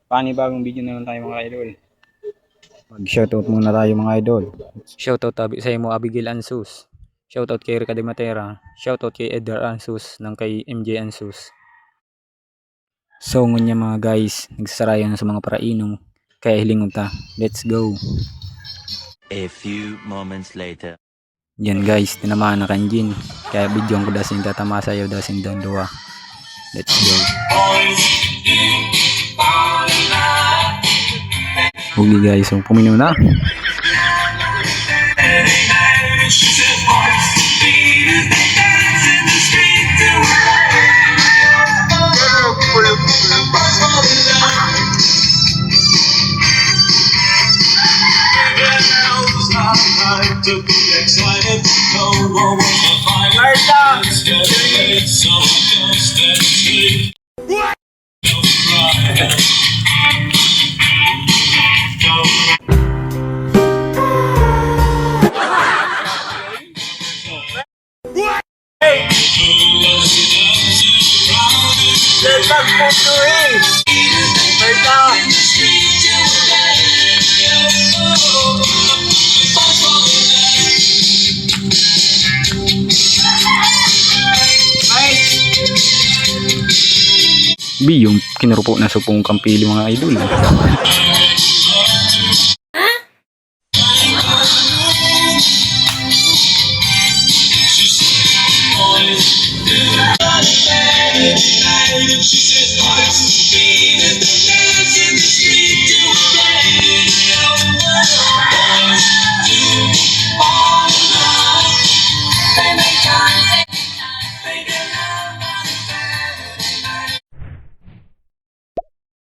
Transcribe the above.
Panibagong video na lang tayo mga idol. Mag-shoutout muna tayo mga idol. Shoutout sa mo Abigail Ansus. Shoutout kay Rica de Matera. Shoutout kay Edgar Ansus ng kay MJ Ansus. So ngunya mga guys, nagsasarayan sa mga parainong. Kaya hilingog ta. Let's go. A few moments later. Yan guys, tinamaan na kanjin. Kaya video ko dasin tatama sayo dasin doon dua. Let's go. Huli guys, so puminom na. To be excited, no more will I find it. Instead of it, so I just stay asleep. Don't cry. Yung kinurupo na supong kampili mga idol.